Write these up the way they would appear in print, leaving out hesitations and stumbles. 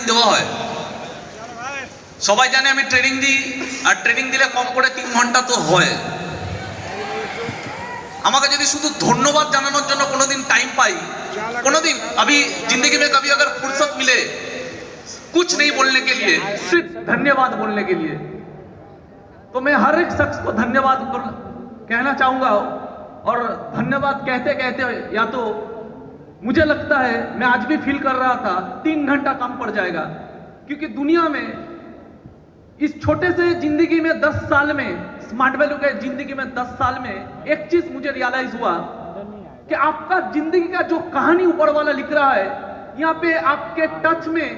দেওয়া হয়? সবাই জানে আমি ট্রেনিং দিই, আর ট্রেনিং দিলে কম করে 3 ঘন্টা তো হয়। আমাকে যদি শুধু ধন্যবাদ জানানোর জন্য কোনোদিন টাইম পাই, कोनोदिन अभी जिंदगी में कभी अगर फुर्सत मिले कुछ नहीं बोलने के लिए, सिर्फ धन्यवाद बोलने के लिए, तो मैं हर एक शख्स को धन्यवाद कहना चाहूंगा। और धन्यवाद कहते कहते या तो मुझे लगता है, मैं आज भी फील कर रहा था, 3 घंटा कम पड़ जाएगा, क्योंकि दुनिया में इस छोटे से जिंदगी में 10 साल में, स्मार्ट वैल्यू के जिंदगी में 10 साल में एक चीज मुझे रियलाइज हुआ कि आपका जिंदगी का जो कहानी ऊपर वाला लिख रहा है, यहाँ पे आपके टच में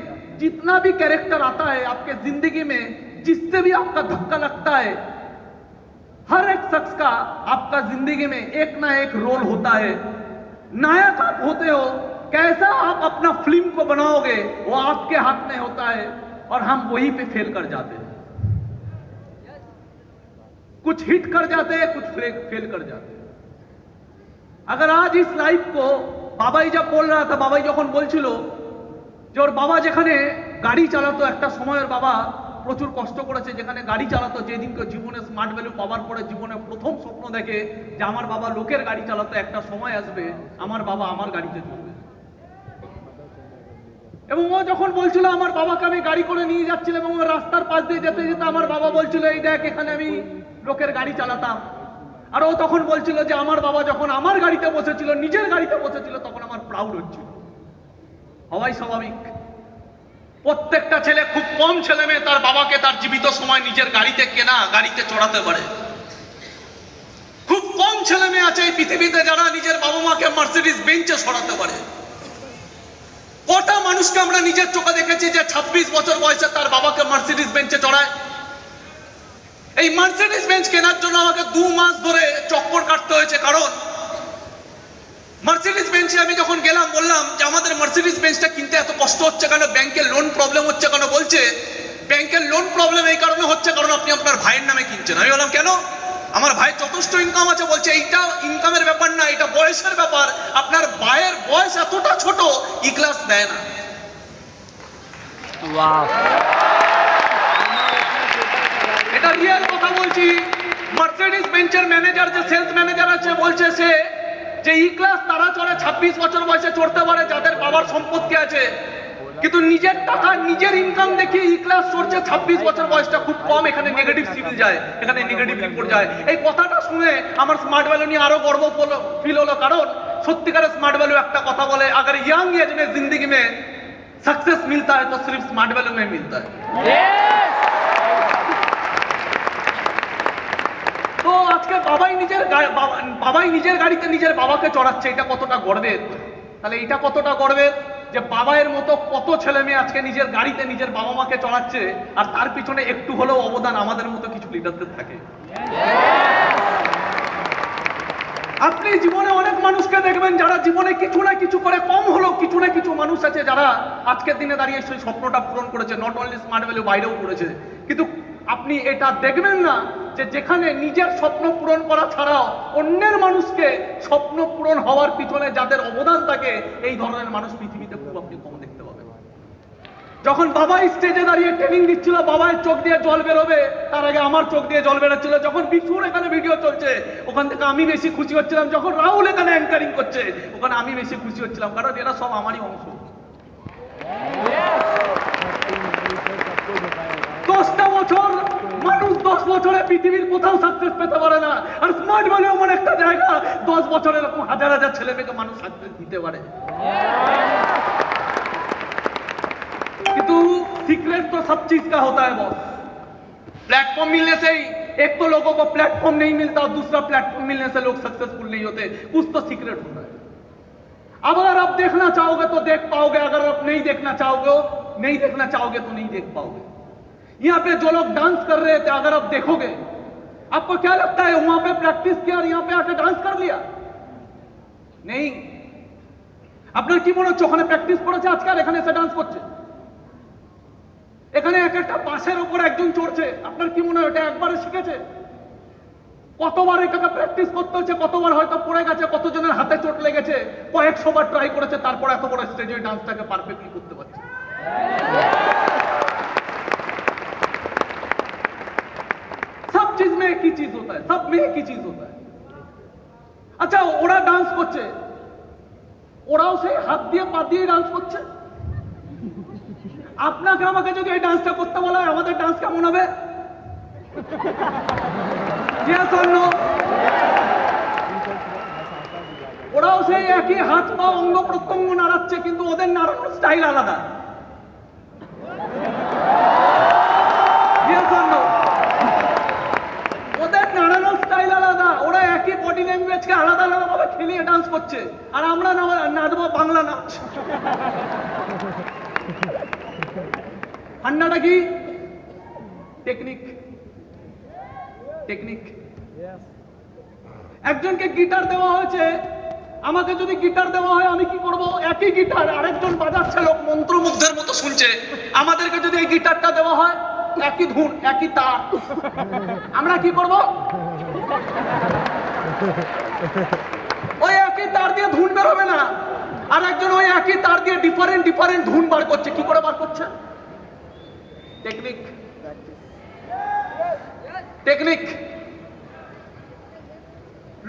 जितना भी कैरेक्टर आता है आपके जिंदगी में, जिससे भी आपका धक्का लगता है, हर एक शख्स का आपका जिंदगी में एक ना एक रोल होता है। नायक आप होते हो, कैसा आप अपना फिल्म को बनाओगे वो आपके हाथ में होता है, और हम वहीं पे फेल कर जाते हैं। कुछ हिट कर जाते हैं, कुछ फेल कर जाते हैं। अगर आज इस लाइफ को बाबाई जब बोल रहा था, बाबाई যখন বলছিল যে ওর বাবা যেখানে গাড়ি চালাতো, একটা সময়ের বাবা প্রচুর কষ্ট করেছে, যেখানে গাড়ি চালাতো, যেদিনকে জীবনে স্মার্ট ভ্যালু পাওয়ার পরে জীবনে প্রথম স্বপ্ন দেখে যে আমার বাবা লোকের গাড়ি চালাতো, একটা সময় আসবে আমার বাবা আমার গাড়িতে চলবে। এবং ও যখন বলছিল আমার বাবাকে আমি গাড়ি করে নিয়ে যাচ্ছিলাম, এবং রাস্তার পাশ দিয়ে যেতে যেতে আমার বাবা বলছিল এই দেখ এখানে আমি লোকের গাড়ি চালাতাম, আর ও তখন বলছিল যে আমার বাবা যখন আমার গাড়িতে বসেছিল, নিজের গাড়িতে বসেছিল, তখন আমার প্রাউড হচ্ছিল। হওয়াই স্বাভাবিক। প্রত্যেকটা ছেলে, খুব কম ছেলে মেয়ে তার বাবাকে তার জীবিত সময় নিজের গাড়িতে কেনা গাড়িতে চড়াতে পারে। খুব কম ছেলে মেয়ে আছে এই পৃথিবীতে যারা নিজের বাবা মাকে মার্সিডিজ বেঞ্চে সরাতে পারে। কটা মানুষকে আমরা নিজের চোখে দেখেছি যে 26 বছর বয়সে তার বাবাকে মার্সিডিজ বেঞ্চে চড়ায়? এই মার্সিডিজ বেঞ্চ কেনার জন্য আমাকে 2 মাস ধরে চক্কর কাটতে হয়েছে, কারণ মার্সিডিজ বেঞ্চে আমি যখন গেলাম বললাম যে আমাদের মার্সিডিজ বেঞ্চটা কিনতে এত কষ্ট হচ্ছে কেন, ব্যাংকের লোন প্রবলেম হচ্ছে কেন? বলছে ব্যাংকের লোন প্রবলেম এই কারণে হচ্ছে কারণ আপনি আপনার ভাইয়ের নামে কিনছেন। আমি বললাম কেন? আমার ভাই যথেষ্ট ইনকাম আছে। বলছে এইটা ইনকামের ব্যাপার না, এটা বয়সের ব্যাপার, আপনার ভাইয়ের বয়স এতটা ছোট, ই ক্লাস দেয় না। এটা রিয়েল কথা বলছি। মার্সিডিজ বেঞ্চের ম্যানেজার, যে সেলস ম্যানেজার আছে, বলছে সে যে ই ক্লাস তারা চড়ে 26 বছর বয়সে চড়তে পারে যাদের বাবার সম্পত্তি আছে, কিন্তু নিজের টাকা নিজের ইনকাম দেখিয়ে ই ক্লাস চড়ছে 26 বছর বয়সটা খুব কম, এখানে নেগেটিভ সিভিল যায়, এখানে নেগেটিভ রিপোর্ট যায়। এই কথাটা শুনে আমার স্মার্ট ভ্যালু নিয়ে আরো গর্ব ফিল হলো, কারণ সত্যিকারের স্মার্ট ভ্যালু একটা কথা বলে, अगर यंग एज में जिंदगी में सक्सेस मिलता है तो सिर्फ स्मार्ट वैल्यू में मिलता है। তো আজকে বাবাই নিজের গাড়িতে নিজের বাবাকে চড়াচ্ছে, এটা কতটা গর্বের? তাহলে এটা কতটা গর্বের যে বাবায়ের মতো কত ছেলে মেয়ে আজকে নিজের গাড়িতে নিজের বাবা মাকে চড়াচ্ছে, আর তার পিছনে একটু হলেও অবদান আমাদের মতো কিছু লিডারদের থাকে। আপনি জীবনে অনেক মানুষকে দেখবেন যারা জীবনে কিছু না কিছু করে, কম হলেও কিছু না কিছু মানুষ আছে যারা আজকের দিনে দাঁড়িয়ে সেই স্বপ্নটা পূরণ করেছে, নট অনলি স্মার্ট ভ্যালু, বাইরেও করেছে। কিন্তু আপনি এটা দেখবেন না যে যেখানে নিজের স্বপ্ন পূরণ করা ছাড়াও অন্যের মানুষকে স্বপ্ন পূরণ হওয়ার পিছনে যাদের অবদান থাকে, এই ধরনের মানুষ পৃথিবীতে খুব আপনি কম দেখতে পাবেন। যখন বাবা স্টেজে দাঁড়িয়ে ট্রেনিং দিচ্ছিল, বাবার চোখ দিয়ে জল বেরোবে, তার আগে আমার চোখ দিয়ে জল বেরোচ্ছিল। যখন বিশুর এখানে ভিডিও চলছে, ওখান থেকে আমি বেশি খুশি হচ্ছিলাম। যখন রাহুল এখানে অ্যাঙ্কারিং করছে, ওখানে আমি বেশি খুশি হচ্ছিলাম, কারণ এরা সব আমারই অংশ। 10টা বছর মানুষ 10 বছরে পৃথিবীর কোথাও সাকসেস পেতে পারে না, আর স্মার্ট ভ্যালু এমন একটা জায়গা 10 বছরে এরকম হাজার হাজার ছেলে মেয়েকে মানুষ সাকসেস দিতে পারে। किंतु सीक्रेट तो सब चीज का होता है बॉस। प्लेटफॉर्म मिलने से ही, एक तो लोगों को प्लेटफॉर्म नहीं मिलता और दूसरा प्लेटफॉर्म मिलने से लोग सक्सेसफुल नहीं होते, कुछ तो सीक्रेट होता है। अब अगर आप देखना चाहोगे तो देख पाओगे, अगर आप नहीं देखना चाहोगे तो नहीं देख पाओगे। यहाँ पे जो लोग डांस कर रहे थे, अगर आप देखोगे, आपको क्या लगता है वहां पे प्रैक्टिस किया और यहाँ पे आके डांस कर लिया? नहीं। আপনার কি মনে হচ্ছে ওখানে প্র্যাকটিস করেছে আজকে আর এখানে এসে ডান্স করছে? এখানে এক একটা বাসের উপর একজন চড়ছে, আপনার কি মনে হয় এটা একবারে শিখেছে? কতবার এটাকে প্র্যাকটিস করতে হচ্ছে, কতবার হয়তো পড়ে গেছে, কতজনের হাতে চোট লেগেছে, কয়েকশো বার ট্রাই করেছে, তারপর এত বড় স্টেজে ডান্সটাকে পারফেক্টলি করতে পারছে। में एक ही चीज होता है। আচ্ছা ওরা ডান্স করছে, ওরাও সেই হাত দিয়ে পা দিয়ে ডান্স করছে। আপনাকে আমাকে যদি এই ডান্সটা করতে বলা হয়, আমাদের ডান্স কেমন হবে? Yes or no? ওরাও সেই একই হাত পা অঙ্গ প্রত্যঙ্গ নাড়াচ্ছে, কিন্তু ওদের নাড়ানোর স্টাইল আলাদা। Yes or no? ওদের নাড়ানোর স্টাইল আলাদা, ওরা একই বডি ল্যাঙ্গুয়েজকে আলাদা আলাদা ভাবে খেলিয়ে ডান্স করছে, আর আমরা নাচবো বাংলা নাচ। ঠান্ডাটা কি? টেকনিক। টেকনিক। একজনকে গিটার দেওয়া হয়েছে, আমাকে যদি গিটার দেওয়া হয় আমি কি করব? একই গিটার আরেকজন বাজাচ্ছে, লোক মন্ত্রমুগ্ধের মতো শুনছে। আমাদেরকে যদি এই গিটারটা দেওয়া হয়, একই ধুন একই তার, আমরা কি করব? ওই একই তার দিয়ে ধুন বের হবে না, আর একজন ওই একই তার দিয়ে ডিফারেন্ট ডিফারেন্ট ধুন বার করছে। কি করে বার করছে? টেকনিক। টেকনিক।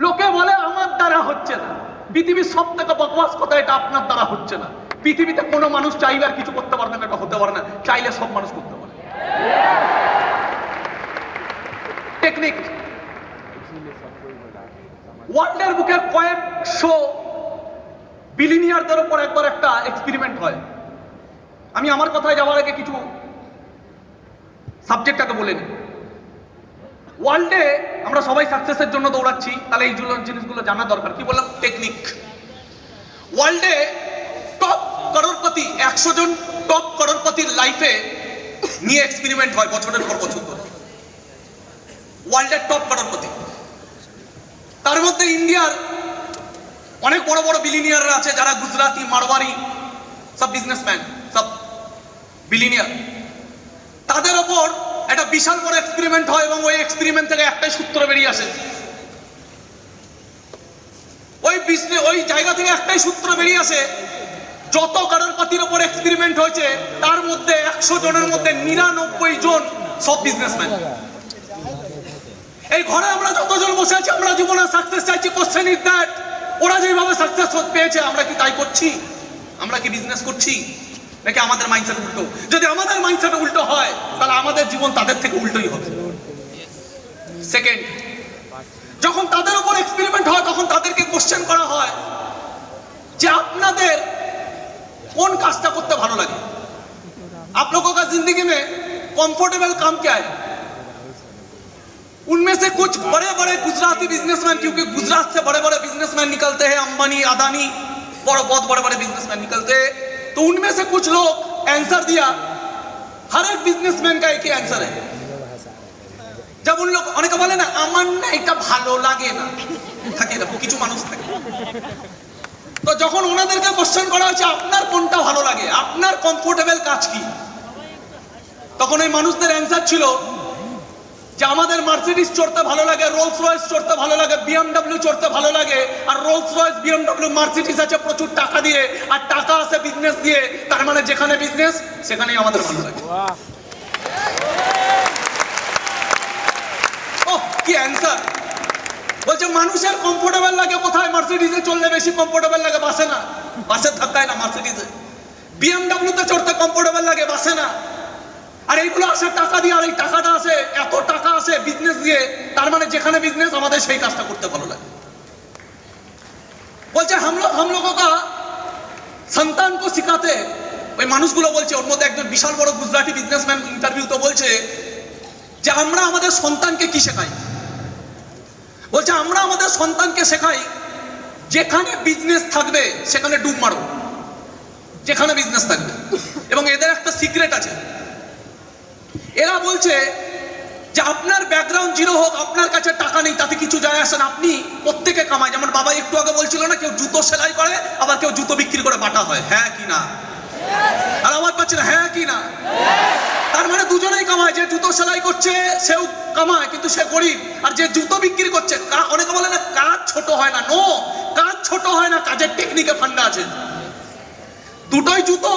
লোকে বলে আমার দ্বারা হচ্ছে না। পৃথিবীর সব থেকে বকওয়াস কথা, এটা আপনার দ্বারা হচ্ছে না। পৃথিবীতে কোনো মানুষ চাইলে আর কিছু করতে পারবে না, এটা হতে পারে না। চাইলে সব মানুষ করতে পারে। টেকনিক। ওয়ার্ল্ডের বুকে কয়েকশো বিলিনিয়ারদের উপর একবার একটা এক্সপেরিমেন্ট হয়। আমি আমার কথায় যাওয়ার আগে কিছু সাবজেক্টটাকে বলে নিই। ওয়ার্ল্ডে আমরা সবাই সাকসেসের জন্য দৌড়াচ্ছি, তাহলে এই জিনিসগুলো জানা দরকার। কি বললাম? টেকনিক। ওয়ার্ল্ডে টপ করোড়পতি, 100 জন টপ করোড়পতির লাইফে নিয়ে এক্সপেরিমেন্ট হয় বছরের পর বছর ধরে। ওয়ার্ল্ডের টপ করোড়পতি, তার মধ্যে ইন্ডিয়ার অনেক বড় বড় বিলিনিয়াররা আছে, যারা গুজরাটি, মারওয়ারি, সব বিজনেসম্যান, সব বিলিনিয়ার। তাদের ওপর একটা বিশাল বড় এক্সপেরিমেন্ট হয়, এবং ওই এক্সপেরিমেন্ট থেকে একটাই সূত্র বেরিয়ে আসে। ওই জায়গা থেকে একটাই সূত্র বেরিয়ে আসে, যত করোড়পতির ওপর এক্সপেরিমেন্ট হয়েছে তার মধ্যে 100 জনের মধ্যে 99 জন সব বিজনেসম্যান। এই ঘরে আমরা যতজন বসে আছি, আমরা জীবনে সাকসেস চাইছি। কোশ্চেন ইজ দ্যাট, ওরা যেভাবে সাকসেস পেয়েছে আমরা কি তাই করছি? আমরা কি বিজনেস করছি, নাকি আমাদের মাইন্ডসেট উল্টো? যদি আমাদের মাইন্ডসেট উল্টো হয়, তাহলে আমাদের জীবন তাদের থেকে উল্টোই হবে। সেকেন্ড, যখন তাদের উপর এক্সপেরিমেন্ট হয়, তখন তাদেরকে কোশ্চেন করা হয় যে আপনাদের কোন কাজটা করতে ভালো লাগে। आप लोगों का जिंदगी में कंफर्टेबल काम क्या है? उनमें से कुछ बड़े बड़े गुजराती बिजनेसमैन, क्योंकि गुजरात से बड़े बड़े बिजनेसमैन निकलते हैं, अंबानी, अदानी, बहुत बड़े बड़े बिजनेसमैन निकलते हैं। तो उनमें से कुछ लोग आंसर दिया, हर एक बिजनेसमैन का एक ही आंसर है। जब उन लोग অনেকে বলে না আমার না এটা ভালো লাগে না, থাকে এরকম কিছু মানুষ থাকে। তো যখন ওনাদেরকে কোশ্চেন করা হচ্ছে আপনার কোনটা ভালো লাগে, আপনার কমফোর্টেবল কাজ কি, তখন এই মানুষদের অ্যান্সার ছিল যে আমাদের মার্সিডিজ চড়তে ভালো লাগে, রোলস রয়েস চড়তে ভালো লাগে, বিএমডব্লিউ চড়তে ভালো লাগে। আর রোলস রয়েস, বিএমডব্লিউ, মার্সিডিজ আছে প্রচুর টাকা দিয়ে, আর টাকা আছে বিজনেস দিয়ে। তার মানে যেখানে বিজনেস সেখানেই আমাদের ভালো লাগে। ও কি অ্যান্সার! বলছে মানুষের কমফোর্টেবল লাগে কোথায়? মার্সিডিজে চললে বেশি কমফোর্টেবল লাগে, বাসে না। বাসে ধাক্কায় না, মার্সিডিজে। বিএমডব্লিউতে চড়তে কমফোর্টেবল লাগে, বাসে না। আর এইগুলো আসে টাকা দিয়ে, আর এই টাকাটা আসে, এত টাকা আসে বিজনেস দিয়ে। তার মানে যেখানে বিজনেস আমাদের সেই কাজটা করতে ভালো লাগে। বলছে हम लोगों का संतान को सिखाते, ওই মানুষগুলো বলছে, ওর মধ্যে একজন বিশাল বড় গুজরাটি বিজনেসম্যান ইন্টারভিউতে বলছে যে আমরা আমাদের সন্তানকে কি শেখাই। বলছে আমরা আমাদের সন্তানকে শেখাই যেখানে বিজনেস থাকবে সেখানে ডুব মারো, যেখানে বিজনেস থাকবে। এবং এদের একটা সিক্রেট আছে, এরা বলছে যে আপনার ব্যাকগ্রাউন্ড জিরো হোক, আপনার কাছে টাকা নেই, তাতে কিছু যায় আসে না, আপনি প্রত্যেকে কামায়। যেমন বাবা একটু আগে বলছিল না, কেউ জুতো সেলাই করে, আবার কেউ জুতো বিক্রি করে বাটা হয়, হ্যাঁ কি না? আর আমার পাচ্ছে না, হ্যাঁ কি না? তার মানে দুজনেই কামায়। যে জুতো সেলাই করছে সেও কামায়, কিন্তু সে গরিব। আর যে জুতো বিক্রি করছে, অনেকে বলে না কাজ ছোট হয় না, নো, কাজ ছোট হয় না, কাজের টেকনিকে ফান্ডা আছে। দুটোই জুতো,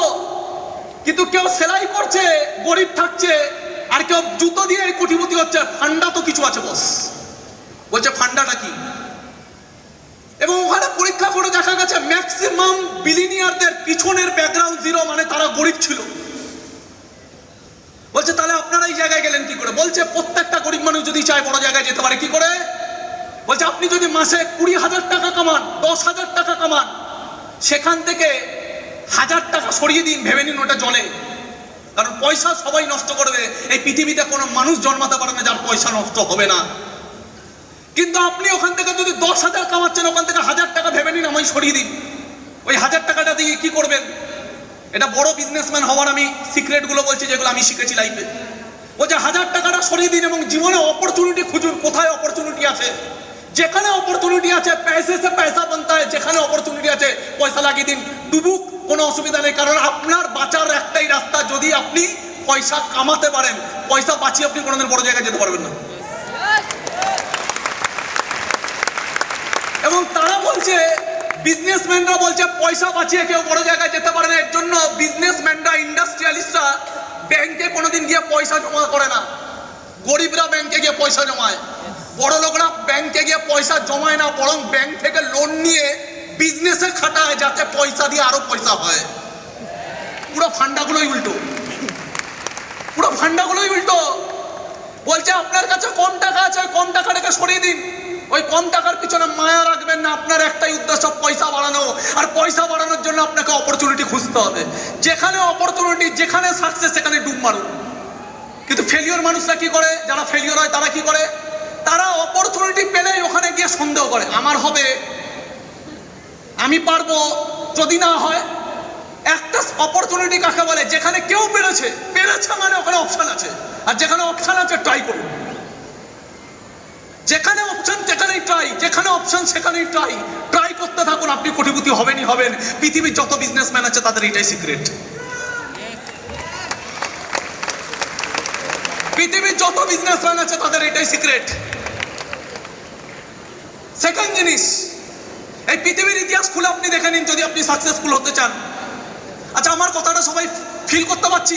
কিন্তু কেউ সেলাই করছে গরিব থাকছে, আর কেউ জুতো দিয়ে কোটিপতি হচ্ছে, ফান্ডা তো কিছু আছে বস। বলছে ফান্ডাটা কি, এবং ওখানে পরীক্ষা করে দেখা গেছে ম্যাক্সিমাম বিলিনিয়ারদের পিছনের ব্যাকগ্রাউন্ড জিরো, মানে তারা গরিব ছিল। বলছে তাহলে আপনারা এই জায়গায় গেলেন কি করে? বলছে প্রত্যেকটা গরিব মানুষ যদি চায় বড় জায়গায় যেতে পারে কি করে? বলছে আপনি যদি মাসে 20,000 টাকা কামান, 10,000 টাকা কামান, সেখান থেকে 1,000 টাকা সরিয়ে দিন, ভেবে নিন ওটা জলে। কারণ পয়সা সবাই নষ্ট করবে, এই পৃথিবীতে কোনো মানুষ জন্মাতে পারে না যার পয়সা নষ্ট হবে না। কিন্তু আপনি ওখান থেকে যদি 10,000 কামাচ্ছেন, ওখান থেকে 1,000 টাকা ভেবে নিন আমায় সরিয়ে দিন, ওই 1,000 টাকাটা দিয়ে কি করবেন? এটা বড় বিজনেসম্যান হওয়ার আমি সিক্রেটগুলো বলছি, যেগুলো আমি শিখেছি লাইফে। ও যে 1,000 টাকাটা সরিয়ে দিন এবং জীবনে অপরচুনিটি খুঁজুন। কোথায় অপরচুনিটি আছে? যেখানে অপরচুনিটি আছে पैसे से पैसा बनता है। যেখানে অপরচুনিটি আছে পয়সা লাগিয়ে দিন, ডুবুক, কোনো অসুবিধা নেই। কারণ আপনার বাঁচার একটাই রাস্তা, যদি আপনি পয়সা কামাতে পারেন। পয়সা বাঁচিয়ে আপনি কোনোদিন বড় জায়গায় যেতে পারবেন না। এবং তারা বলছে, বিজনেসম্যানরা বলছে পয়সা বাঁচিয়ে কেউ বড় জায়গায় যেতে পারে না। এর জন্য বিজনেসম্যানরা, ইন্ডাস্ট্রিয়ালিস্টরা ব্যাংকে কোনোদিন গিয়ে পয়সা জমা করে না। গরিবরা ব্যাংকে গিয়ে পয়সা জমায়, বড় লোকরা ব্যাংকে গিয়ে পয়সা জমায় না, বরং ব্যাংক থেকে লোন নিয়ে বিজনেসে খাটায় যাতে পয়সা দিয়ে আরো পয়সা হয়। পুরো ফান্ডাগুলোই উল্টো, পুরো ফান্ডাগুলোই উল্টো। বলছে আপনার কাছে কম টাকা আছে, ওই কম টাকাটাকে সরিয়ে দিন। ওই কম টাকার পিছনে মায়া রাখবেন না, আপনার একটাই উদ্দেশ্য পয়সা বাড়ানো। আর পয়সা বাড়ানোর জন্য আপনাকে অপরচুনিটি খুঁজতে হবে। যেখানে অপরচুনিটি, যেখানে সাকসেস, সেখানে ডুব মারুন। কিন্তু ফেলিওর মানুষরা কি করে? যারা ফেলিওর হয় তারা কি করে? তারা অপরচুনিটি পেলেই ওখানে গিয়ে সন্দেহ করে, আমার হবে, আমি পারবো, যদি না হয়। একটা অপরচুনিটি কাকে বলে? যেখানে কেউ পেরেছে, পেরেছে মানে ওখানে অপশন আছে। আর যেখানে অপশন আছে ট্রাই করুন। যেখানে অপশন সেখানেই ট্রাই, যেখানে অপশন সেখানেই ট্রাই। ট্রাই করতে থাকুন, আপনি কোটিপতি হবেনই হবেন। পৃথিবীর যত বিজনেসম্যান আছে তাদের এটাই সিক্রেট। পৃথিবীর যত বিজনেসম্যান আছে তাদের এটাই সিক্রেট। সেকেন্ড জিনিস, এই পৃথিবীর ইতিহাস খুলে আপনি দেখে নিন যদি আপনি সাকসেসফুল হতে চান। আচ্ছা, আমার কথাটা সবাই ফিল করতে পারছি?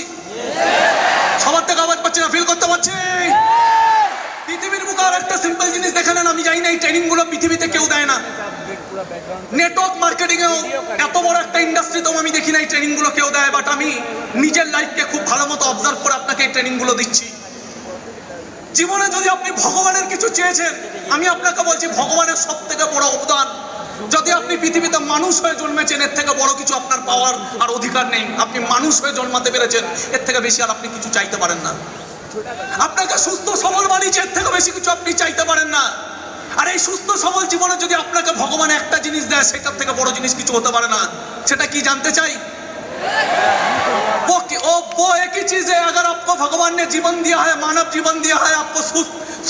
সবার থেকে আওয়াজ পাচ্ছি না, ফিল করতে পারছি? পৃথিবীর বুকে আর একটা সিম্পল জিনিস দেখে নেন। আমি জানি না এই ট্রেনিং গুলো পৃথিবীতে কেউ দেয় না। নেটওয়ার্ক মার্কেটিং এও এত বড় একটা ইন্ডাস্ট্রি তো আমি দেখি না এই ট্রেনিং গুলো কেউ দেয়। বাট আমি নিজের লাইফকে খুব ভালো মতো অবজার্ভ করে আপনাকে এই ট্রেনিং গুলো দিচ্ছি। জীবনে যদি আপনি ভগবানের কিছু চেয়েছেন, আমি আপনাকে বলছি ভগবানের সব থেকে বড় অবদান, যদি আপনি পৃথিবীতে মানুষ হয়ে জন্মেছেন, এর থেকে বড় কিছু আপনার পাওয়ার আর অধিকার নেই। আপনি মানুষ হয়ে জন্মাতে পেরেছেন, এর থেকে বেশি আর আপনি কিছু চাইতে পারেন না। আপনাকে সুস্থ সবল বানিয়েছে, এর থেকে বেশি কিছু আপনি চাইতে পারেন না। আর এই সুস্থ সবল জীবনে যদি আপনাকে ভগবান একটা জিনিস দেয়, সেটার থেকে বড় জিনিস কিছু হতে পারে না। সেটা কি জানতে চাই? वो एक ही चीज है, अगर आपको भगवान ने जीवन दिया है, मानव जीवन दिया है, आपको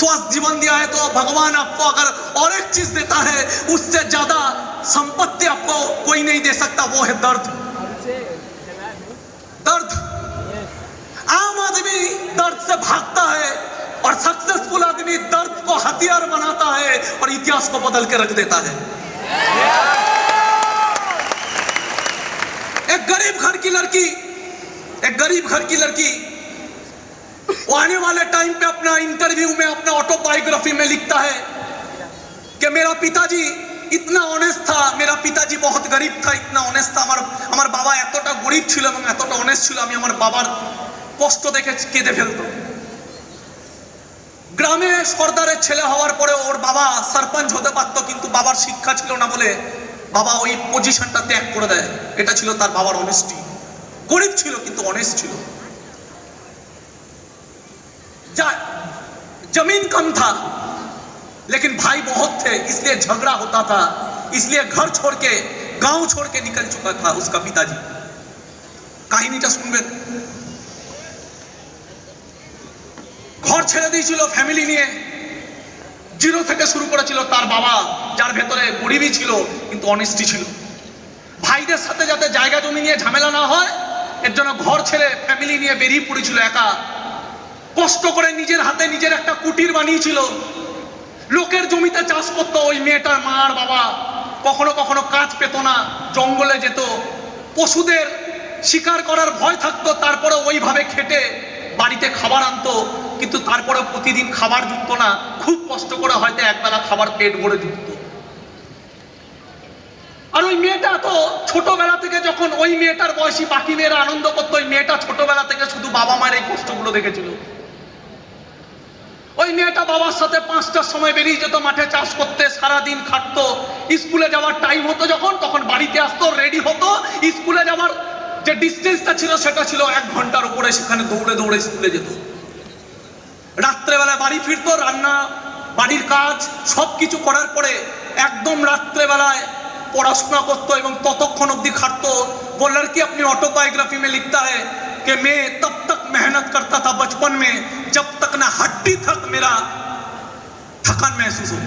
स्वस्थ जीवन दिया है, तो भगवान आपको अगर और एक चीज देता है, उससे ज्यादा संपत्ति आपको कोई नहीं दे सकता, वो है दर्द। दर्द। आम आदमी दर्द से भागता है और सक्सेसफुल आदमी दर्द को हथियार बनाता है और इतिहास को बदल के रख देता है। एक गरीब घर की लड़की वो आने वाले टाइम पे अपना इंटरव्यू में, अपना ऑटोबायोग्राफी में लिखता है कि मेरा पिताजी इतना ऑनेस्ट था, मेरा पिताजी बहुत गरीब था, इतना ऑनेस्ट था, আমার বাবা এতটা গরিব ছিল এবং এতটা অনেস্ট ছিল, আমি আমার বাবার কষ্ট দেখে কেঁদে ফেলতো। গ্রামে সর্দারের ছেলে হওয়ার পরে ওর বাবা সরপঞ্চ হতে পারতো, কিন্তু বাবার শিক্ষা ছিল না বলে বাবা ওই পজিশনটা ত্যাগ করে দেয়। এটা ছিল তার বাবার অনেস্টি। গরিব ছিল কিন্তু অনেস্ট ছিল। जमीन कम था लेकिन भाई बहुत थे, इसलिए झगड़ा होता था, इसलिए घर छोड़ के, गांव छोड़ के निकल चुका था उसका पिताजी। কাহিনীটা শুনবেন। ঘর ছেড়ে দিয়েছিল ফ্যামিলি নিয়ে, জিরো থেকে শুরু করেছিল তার বাবা, যার ভেতরে গরিবই ছিল কিন্তু অনেস্টি ছিল। ভাইদের সাথে যাতে জায়গা জমি নিয়ে ঝামেলা না হয়, এর জন্য ঘর ছেড়ে ফ্যামিলি নিয়ে বেরিয়ে পড়েছিল একা। কষ্ট করে নিজের হাতে নিজের একটা কুটির বানিয়েছিল। লোকের জমিতে চাষ করতো ওই মেয়েটার মা আর বাবা। কখনো কখনো কাজ পেত না, জঙ্গলে যেত, পশুদের শিকার করার ভয় থাকতো, তারপরে ওইভাবে খেটে বাড়িতে খাবার আনতো, কিন্তু তারপরে প্রতিদিন খাবার জুটতো না, খুব কষ্ট করে হয়তো একবেলা খাবার পেট ভরে জুটতো। আর ওই মেয়েটা তো ছোটবেলা থেকে, যখন ওই মেয়েটার বয়সী বাকি মেয়েরা আনন্দ করতো, ওই মেয়েটা ছোটবেলা থেকে শুধু বাবা মায়ের এই কষ্টগুলো দেখেছিল। ওই মেয়েটা বাবার সাথে 5টার সময় বেরিয়ে যেত মাঠে চাষ করতে, সারাদিন খাটতো, স্কুলে যাওয়ার টাইম হতো যখন, তখন বাড়িতে আসতো, রেডি হতো, স্কুলে যাওয়ার যে ডিস্টেন্সটা ছিল সেটা ছিল 1 ঘন্টার উপরে, সেখানে দৌড়ে দৌড়ে স্কুলে যেত। রাত্রেবেলায় বাড়ি ফিরতো, রান্না বাড়ির কাজ সবকিছু করার পরে একদম রাত্রেবেলায় পড়াশোনা করতো এবং ততক্ষণ অবধি খাটতো। वो लड़की अपनी ऑटोबायोग्राफी में लिखता है कि मैं तब तक मेहनत करता था बचपन में जब तक ना हड्डी तक मेरा थकान महसूस हो।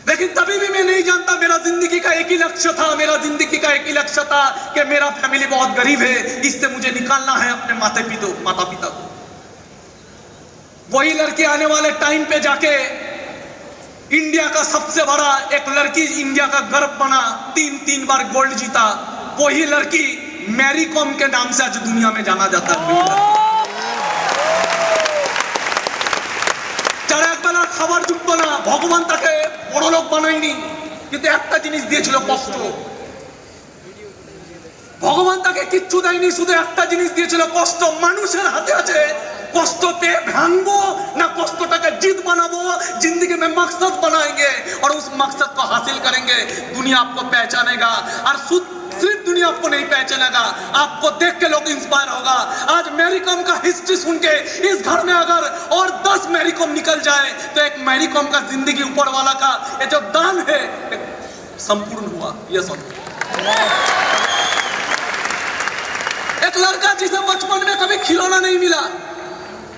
लेकिन तभी भी मैं नहीं जानता, मेरा जिंदगी का एक ही लक्ष्य था, मेरा जिंदगी का एक ही लक्ष्य था कि मेरा फैमिली बहुत गरीब है, इससे मुझे निकालना है अपने माता पिता को। वही लड़की आने वाले टाइम पे जाके इंडिया का सबसे बड़ा एक लड़की, इंडिया का गर्व बना, 3 बार गोल्ड जीता। वही लड़की मैरी कॉम के नाम से आज दुनिया में जाना जाता है। যারা একবেলা খাবার জুটতো না, ভগবান তাকে বড় লোক বানায়নি, কিন্তু একটা জিনিস দিয়েছিল, কষ্ট। ভগবান তাকে কিচ্ছু দেয়নি, শুধু একটা জিনিস দিয়েছিল, কষ্ট। মানুষের হাতে আছে কষ্ট পেয়ে ভাঙবো না কষ্টটাকে জিত बनाबो, जिंदगी में मकसद बनाएंगे और उस मकसद को हासिल करेंगे। दुनिया आपको पहचानेगा और सिर्फ दुनिया आपको नहीं पहचानेगा, आपको देख के लोग इंस्पायर होगा। आज मैरी कॉम का हिस्ट्री सुन के इस घर में अगर और 10 मैरी कॉम निकल जाए तो एक मैरी कॉम का जिंदगी ऊपर वाला का ये जो दान है संपूर्ण हुआ। ये सुन, एक लड़का जिसे बचपन में कभी खिलौना नहीं मिला,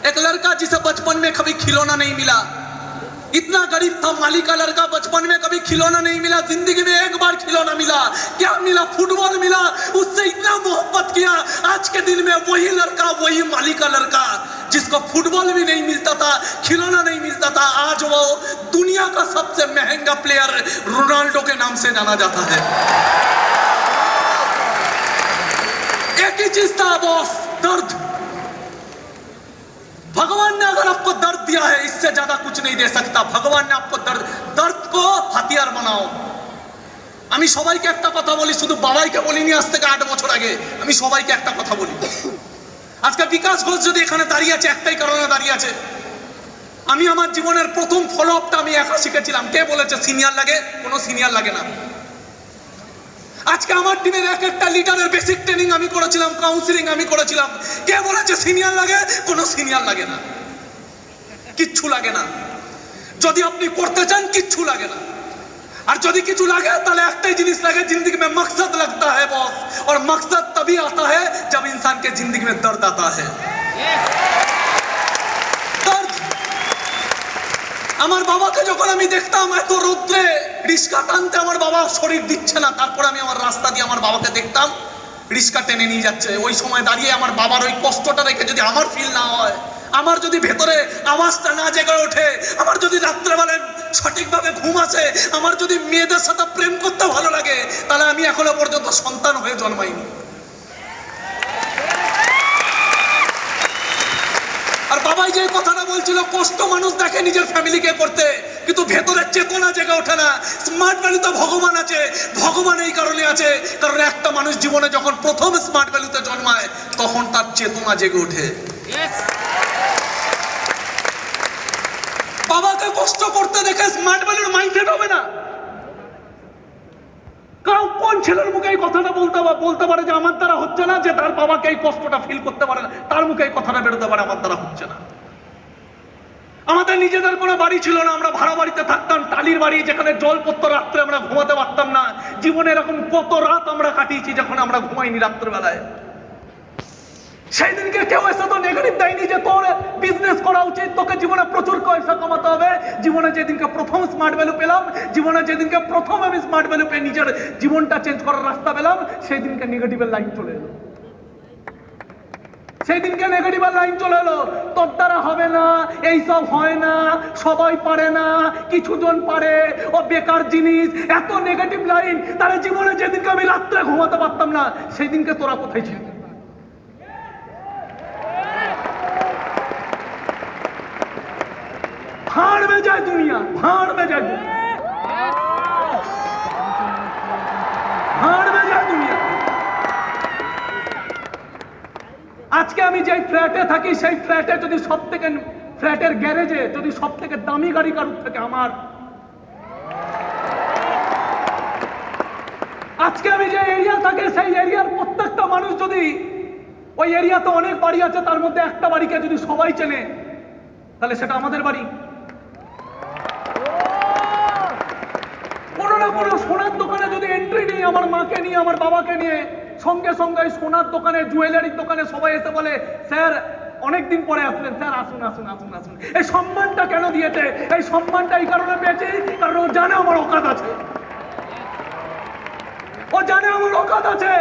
एक लड़का जिसे बचपन में कभी खिलौना नहीं मिला, इतना गरीब था माली का लड़का, बचपन में कभी खिलौना नहीं मिला, जिंदगी में एक बार खिलौना मिला। क्या मिला? फुटबॉल मिला। उससे इतना मोहब्बत किया। आज के दिन में वही लड़का, वही माली का लड़का जिसको फुटबॉल भी नहीं मिलता था, खिलौना नहीं मिलता था, आज वो दुनिया का सबसे महंगा प्लेयर रोनाल्डो के नाम से जाना जाता है। एक ही चीज था बॉस, दर्द। भगवान ने अगर आपको दर्द दिया है, इससे ज्यादा कुछ नहीं दे सकता। भगवान ने आपको दर्द को हथियार बनाओ। আমি সবাইকে একটা কথা বলি, শুধু বাবাইকে বলিনি, আজ থেকে 8 বছর আগে আমি সবাইকে একটা কথা বলি। আজকে বিকাশ ঘোষ যদি এখানে দাঁড়িয়ে আছে, একটাই কারণে দাঁড়িয়ে আছে, আমি আমার জীবনের প্রথম ফলো আপটা আমি একা শিখেছিলাম। কে বলেছে সিনিয়র লাগে? কোনো সিনিয়র লাগে না। আজকে আমার টিমের এক একটা লিডারের বেসিক ট্রেনিং আমি করেছিলাম, কাউন্সিলিং আমি করেছিলাম। কে বলেছে সিনিয়র লাগে? কোনো সিনিয়র লাগে না, কিচ্ছু লাগে না। যদি আপনি করতে চান কিচ্ছু লাগে না, আর যদি কিছু লাগে তাহলে একটাই জিনিস লাগে, जिंदगी में मकसद लगता है बॉस, और मकसद तभी आता है जब इंसान के जिंदगी में दर्द आता है। दर्द। আমার বাবাকে যখন আমি দেখতাম এত রৌদ্রে রিস্কা টানতে, আমার বাবা শরীর দিচ্ছে না, তারপর আমি আমার রাস্তা দিয়ে আমার বাবাকে দেখতাম রিস্কা টেনে নিয়ে যাচ্ছে। ওই সময় দাঁড়িয়ে আমার বাবার ওই কষ্টটা দেখে যদি আমার ফিল না হয়, আমার যদি ভেতরে আওয়াজটা না জেগে ওঠে, আমার যদি রাত্রেবেলায় সঠিকভাবে ঘুম আসে, আমার যদি মেয়েদের সাথে প্রেম করতে ভালো লাগে, তাহলে আমি এখনো পর্যন্ত সন্তান হয়ে জন্মাইনি। আর বাবাই যে কথাটা বলছিল, কষ্ট মানুষ দেখে নিজের ফ্যামিলিকে করতে, কিন্তু ভেতরের চেতনা জেগে ওঠে না। স্মার্ট ভ্যালুতে ভগবান আছে। ভগবান এই কারণে আছে কারণ একটা মানুষ জীবনে যখন প্রথম স্মার্ট ভ্যালুতে জন্মায়, তখন তার চেতনা জেগে ওঠে। বাবাকে কষ্ট করতে দেখে স্মার্ট ভ্যালুর মাইন্ডসেট হবে না। কোন ছেলের মুখে এই কথাটা বলতে পারে যে আমার দ্বারা হচ্ছে না, যে তার বাবাকে এই কষ্টটা ফিল করতে পারে না, তার মুখে এই কথাটা বেরোতে পারে আমার দ্বারা হচ্ছে না। আমাদের নিজেদের কোনো বাড়ি ছিল না, আমরা ভাড়া বাড়িতে থাকতাম, টালির বাড়ি, যেখানে জল পড়তো, রাত্রে আমরা ঘুমাতে পারতাম না। জীবনে এরকম কত রাত আমরা কাটিয়েছি যখন আমরা ঘুমাইনি রাত্রেবেলায়। সেই দিনকে কেউ এসে তো নেগেটিভ দেয়নি যে তোর বিজনেস করা উচিত, তোকে জীবনে প্রচুর পয়সা কামাতে হবে। জীবনে যেদিনকে প্রথম স্মার্ট ভ্যালু পেলাম, জীবনে যেদিনকে প্রথম আমি স্মার্ট ভ্যালু পেয়ে নিজের জীবনটা চেঞ্জ করার রাস্তা পেলাম, সেই দিনকে নেগেটিভের লাইন চলে এলো। সেই দিনকে নেগেটিভের লাইন চলে এলো, তোর দ্বারা হবে না, এইসব হয় না, সবাই পারে না, কিছু জন পারে, ও বেকার জিনিস, এত নেগেটিভ লাইন। তাহলে জীবনে যেদিনকে আমি রাত্রে ঘুমাতে পারতাম না, সেই দিনকে তোরা কোথায় ছিলি? दुनिया, भाड़ में जाए दुनिया, भाड़ में जाए दुनिया। আজকে আমি যেই ফ্ল্যাটে থাকি সেই ফ্ল্যাটে যদি সবথেকে ফ্ল্যাটের গ্যারেজে যদি সবথেকে দামি গাড়ি কারুর থেকে আমার, আজকে আমি যে এরিয়া থাকি সেই এরিয়ার প্রত্যেকটা মানুষ যদি, ওই এরিয়াতে অনেক বাড়ি আছে তার মধ্যে একটা বাড়িকে যদি সবাই চেনে তাহলে সেটা আমাদের বাড়ি। কোনো না কোনো সোনার দোকানে যদি এন্ট্রি নিই, আমার মাকে নিয়ে আমার বাবাকে নিয়ে, সঙ্গে সঙ্গে সোনার দোকানে জুয়েলারির দোকানে সবাই এসে বলে স্যার অনেকদিন পরে আসলেন, স্যার আসুন আসুন আসুন আসুন। এই সম্মানটা কেন দিয়েছে? এই সম্মানটা এই কারণে পেয়েছি কারণ ও জানে আমার অকাত আছে, ও জানে আমার অকাত আছে,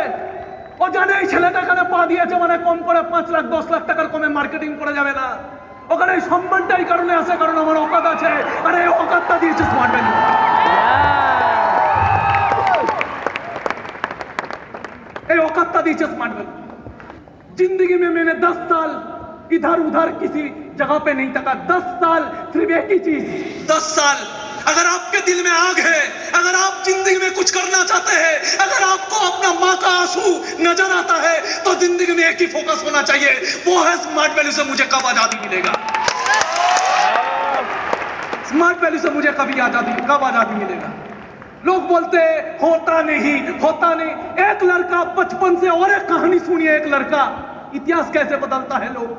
ও জানে এই ছেলেটা এখানে পা দিয়েছে মানে কম করে 5 লাখ 10 লাখ টাকার কমে মার্কেটিং করে যাবে না। ওখানে এই সম্মানটা এই কারণে আছে কারণ আমার অকাত আছে, আর এই অকাতটা দিয়েছে স্মার্ট ভ্যালু। এই औकात दीजिए स्मार्ट वैल्यू। जिंदगी में मैंने 10 साल इधर उधर किसी जगह पे नहीं तका, 10 साल सिर्फ एक ही चीज, 10 साल अगर आपके दिल में आग है, अगर आप जिंदगी में कुछ करना चाहते हैं, अगर आपको अपना माँ का आंसू नजर आता है तो जिंदगी में एक ही फोकस होना चाहिए, वो है स्मार्ट वैल्यू से मुझे कब आजादी मिलेगा। स्मार्ट वैल्यू से मुझे कब आजादी मिलेगा। लोग बोलते होता नहीं होता नहीं। एक लड़का बचपन से, और एक कहानी सुनिए, एक लड़का इतिहास कैसे बदलता है लोग।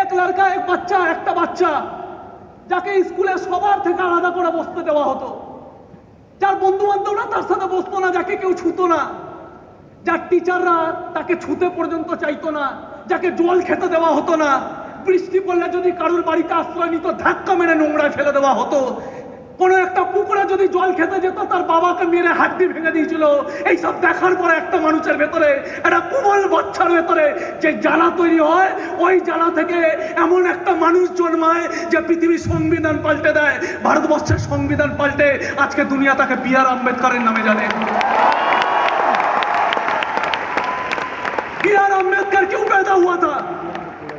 एक लड़का, एक बच्चा, একটা বাচ্চা যাকে স্কুলে সবার থেকে আলাদা করে বসতে দেওয়া হতো, যার বন্ধু বান্ধবরা তার সাথে বসতো না, যাকে কেউ ছুতো না, যার টিচাররা তাকে ছুতে পর্যন্ত চাইতো না, যাকে জল খেতে দেওয়া হতো না, বৃষ্টি পড়লে যদি কারুর বাড়িতে আশ্রয় নিত ধাক্কা মেরে নোংরায় ফেলে দেওয়া হতো, কোনো একটা পুকুরে যদি জল খেতে যেত তার বাবাকে মেরে হাড্ডি ভেঙে দিয়েছিল। এই সব দেখার পরে একটা মানুষের ভেতরে, একটা কোমল বাচ্চার ভেতরে যে জ্বালা তৈরি হয়, ওই জ্বালা থেকে এমন একটা মানুষ জন্মায় যে পৃথিবীর সংবিধান পাল্টে দেয়। ভারতবর্ষের সংবিধান পাল্টে আজকে দুনিয়া তাকে বি.আর. আম্বেদকরের নামে জানে। बी.आर. अम्बेडकर क्यों पैदा हुआ था?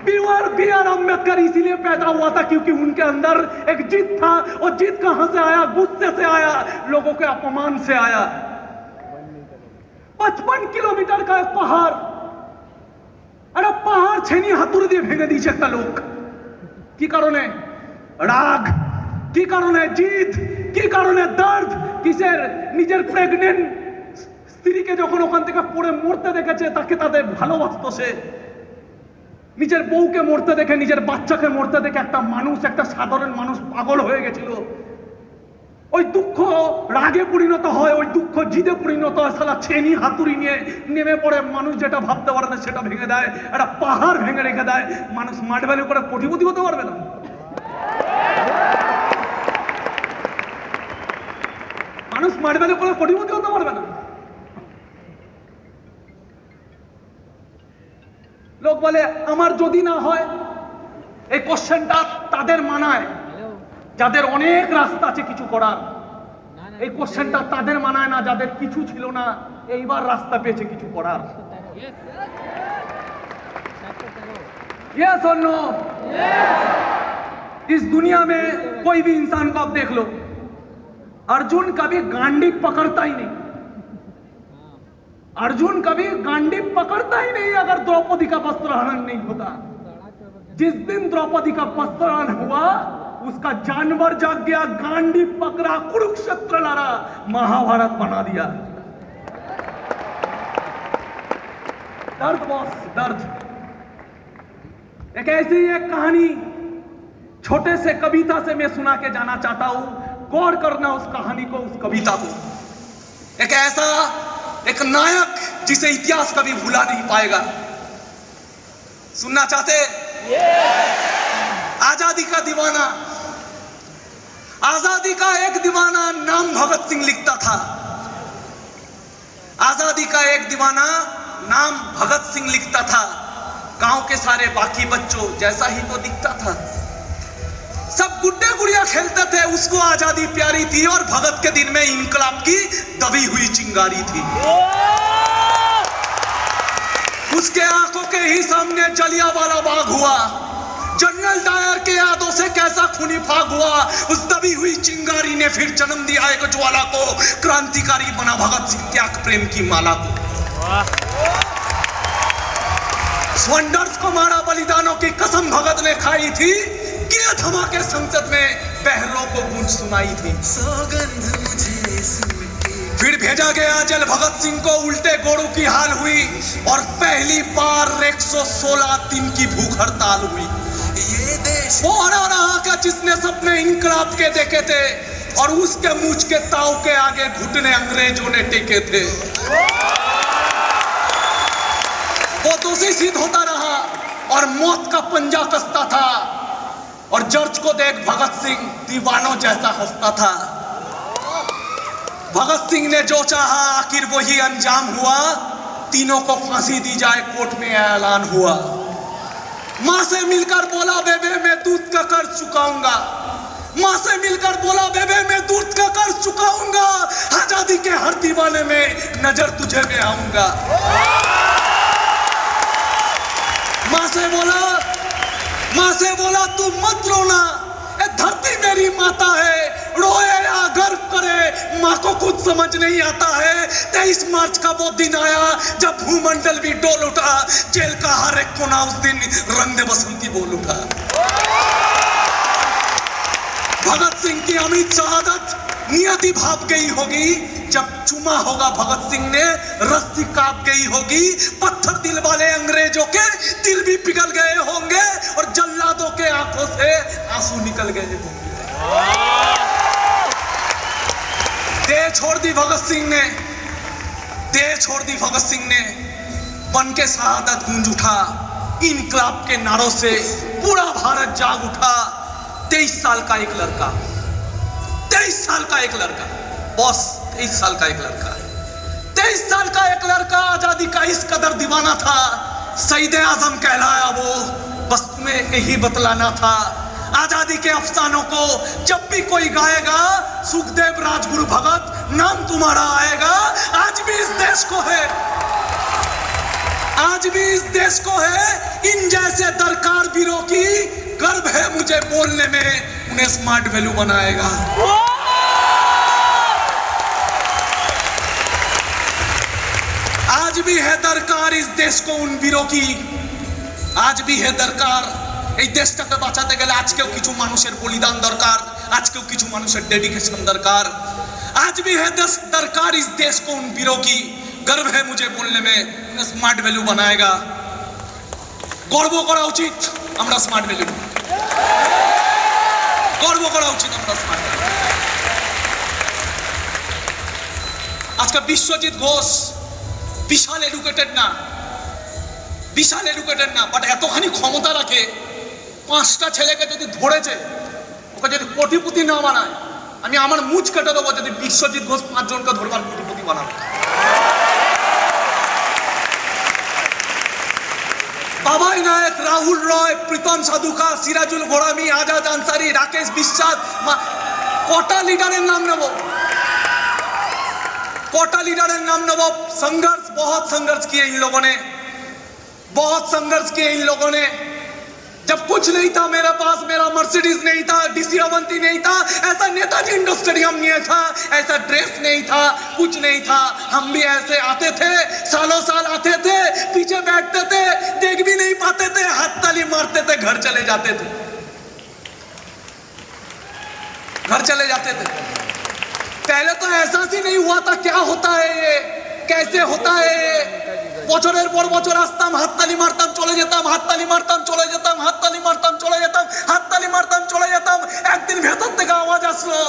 बी.आर. अम्बेडकर इसीलिए पैदा हुआ था क्योंकि उनके अंदर एक जिद था। और जिद कहां से आया? गुस्से से आया, लोगों के अपमान से आया। 55 किलोमीटर का एक पहाड़, अरे पहाड़ छेनी हाथुड़ी দিয়ে ভেঙে দিয়েছে একটা লোক। কি কারণে? রাগ। কি কারণে? জিদ। কি কারণে? দর্দ। কিসের? নিজের প্রেগনেন্ট স্ত্রীকে যখন ওখান থেকে পড়ে মরতে দেখেছে, তাকে তাদের ভালোবাসতো সে। নিজের বউকে মরতে দেখে, নিজের বাচ্চাকে মরতে দেখে একটা মানুষ, একটা সাধারণ মানুষ পাগল হয়ে গেছিল। ওই দুঃখ রাগে পরিণত হয়, ওই দুঃখ জিদে পরিণত হয়, সালা ছেনি হাতুড়ি নিয়ে নেমে পড়ে। মানুষ যেটা ভাবতে পারে না সেটা ভেঙে দেয়, একটা পাহাড় ভেঙে রেখে দেয়। মানুষ স্মার্ট ভ্যালু করে কোটিপতি হতে পারবে না। মানুষ স্মার্ট ভ্যালু করে কোটিপতি হতে পারবে না। লোক বলে আমার যদি না হয়, এই কোশ্চেনটা তাদের মানায় যাদের অনেক রাস্তা আছে কিছু করার। এই কোশ্চেনটা তাদের মানায় না যাদের কিছু ছিল না, এইবার রাস্তা পেয়েছে কিছু করার। यस और नो? इस दुनिया में कोई भी इंसान को आप देख लो, अर्जुन कभी गांडी पकड़ता ही नहीं। अर्जुन कभी गांडी पकड़ता ही नहीं अगर द्रौपदी का वस्त्रहरण नहीं होता। जिस दिन द्रौपदी का वस्त्रहरण हुआ, उसका जानवर जाग गया, गांडी पकड़ा, कुरुक्षेत्र लड़ा, महाभारत बना दिया। दर्द बॉस, दर्द। एक ऐसी एक कहानी छोटे से कविता से मैं सुना के जाना चाहता हूं। गौर करना उस कहानी को, उस कविता को। एक ऐसा एक नायक जिसे इतिहास कभी भुला नहीं पाएगा। सुनना चाहते? आजादी का दीवाना। आजादी का एक दीवाना नाम भगत सिंह लिखता था। आजादी का एक दीवाना नाम भगत सिंह लिखता था। गांव के सारे बाकी बच्चों जैसा ही तो दिखता था। सब गुड्डे गुड़िया खेलते थे, उसको आजादी प्यारी थी और भगत के दिन में इनकलाब की दबी हुई चिंगारी थी। उसके आंखों के ही सामने जलियांवाला बाग हुआ। जनरल डायर के यादों से कैसा खूनी फाग हुआ, उस दबी हुई चिंगारी ने फिर जन्म दिया एक ज्वाला को, क्रांतिकारी बना भगत सिंह त्याग प्रेम की माला को। स्वंडर्स को मारा, बलिदानों की कसम भगत ने खाई थी, किए धमाके संसद में बहरों को गूंज सुनाई थी। सौगंध मुझे फिर भेजा गया जल भगत सिंह को, उल्टे घोड़ों की हाल हुई और पहली बार 116 दिन की भूख हड़ताल हुई। ये देश वो हरा रहा क्या जिसने सपने इंकलाब के देखे थे और उसके मूंछ के ताव के आगे घुटने अंग्रेजों ने टेके थे। वो दोषी सिद्ध होता रहा और मौत का पंजा कसता था और जज को देख भगत सिंह दीवानों जैसा हंसता था। भगत सिंह ने जो चाहा आखिर वही अंजाम हुआ, तीनों को फांसी दी जाए कोर्ट में ऐलान हुआ। मां से मिलकर बोला बेबे मैं दूध का कर्ज चुकाऊंगा, मां से मिलकर बोला बेबे मैं दूध का कर्ज चुकाऊंगा, आजादी के हर दीवाने में नजर तुझे में आऊंगा। मां से बोला तू मत रोना, धरती मेरी माता है, रोए या गर्व करे माँ को कुछ समझ नहीं आता है। 23 मार्च का वो दिन आया जब भूमंडल भी डोल उठा, जेल का हर एक कोना उस दिन रंग बसंती बोल उठा। भगत सिंह की अमित शहादत नियति भाप गई होगी, जब चुमा होगा भगत सिंह ने रस्सी कांप गई होगी, पत्थर दिल वाले अंग्रेजों के दिल भी पिघल गए होंगे और जल्लादों के आंखों से आंसू निकल गए होंगे। देह छोड़ दी भगत सिंह ने, देह छोड़ दी भगत सिंह ने, बन के शहादत गूंज उठा, इनकलाब के नारों से पूरा भारत जाग उठा। 23 साल का एक लड़का, 23 साल का एक लड़का, बॉस 23 साल का एक लड़का, 23 साल का एक लड़का आजादी का इस कदर दीवाना था, शहीद आजम कहलाया वो, बस तुम्हें यही बतलाना था। आजादी के अफसानों को जब भी कोई गाएगा, सुखदेव राजगुरु भगत नाम तुम्हारा आएगा। आज भी इस देश को है, आज भी इस देश को है इन जैसे दरकार वीरों की, गर्व है मुझे बोलने में, उन्हें स्मार्ट वैल्यू बनाएगा। आज भी है दरकार इस देश को उन वीरों की, आज भी है दरकार এই দেশটাকে বাঁচাতে গেলে আজকেও কিছু মানুষের বলিদান দরকার, আজকেও কিছু মানুষের ডেডিকেশন দরকার। आज भी है दरकार इस देश को उन वीरों की, गर्व है मुझे बोलने में, उन्हें स्मार्ट वैल्यू बनाएगा। গর্ব করা উচিত আমরা স্মার্ট ভ্যালু, গর্ব করা উচিত আমরা স্মার্ট ভ্যালু। আজকে বিশ্বজিৎ ঘোষ বিশাল এডুকেটেড না, বিশাল এডুকেটেড না, বাট এতখানি ক্ষমতা রাখে, 5টা ছেলেকে যদি ধরেছে, ওকে যদি কোটিপতি না বানায়, আমি আমার মুখ কেটে দেবো যদি বিশ্বজিৎ ঘোষ 5 জনকে ধরবার কোটিপতি বানাবে। বাবাই নায়ক, রাহুল রয়, প্রীতম সাধুকা, সিরাজুল গোড়ামি, আজাদ আনসারি, রাকেশ বিশ্বাস, কটা লিডারের নাম নেব, कोटा लीडर नाम नवा। संघर्ष, बहुत संघर्ष किए इन लोगों ने, बहुत संघर्ष किए इन लोगों ने। जब कुछ नहीं था मेरे पास, मेरा मर्सिडीज नहीं था, डीसी अवंती नहीं था, ऐसा नेताजी इंडोर स्टेडियम नहीं था, ऐसा ड्रेस नहीं था, कुछ नहीं था, हम भी ऐसे आते थे, सालों साल आते थे, पीछे बैठते थे, देख भी नहीं पाते थे, हाथ ताली मारते थे, घर चले जाते थे, घर चले जाते थे। पहले तो एहसास ही नहीं हुआ था क्या होता है ये, कैसे होता है ये। বছরের পর বছর আসতাম, হাততালি মারতাম, চলে যেতাম, হাততালি মারতাম, চলে যেতাম, হাততালি মারতাম, চলে যেতাম, হাততালি মারতাম, চলে যেতাম। একদিন ভেতর থেকে আওয়াজ আসলো,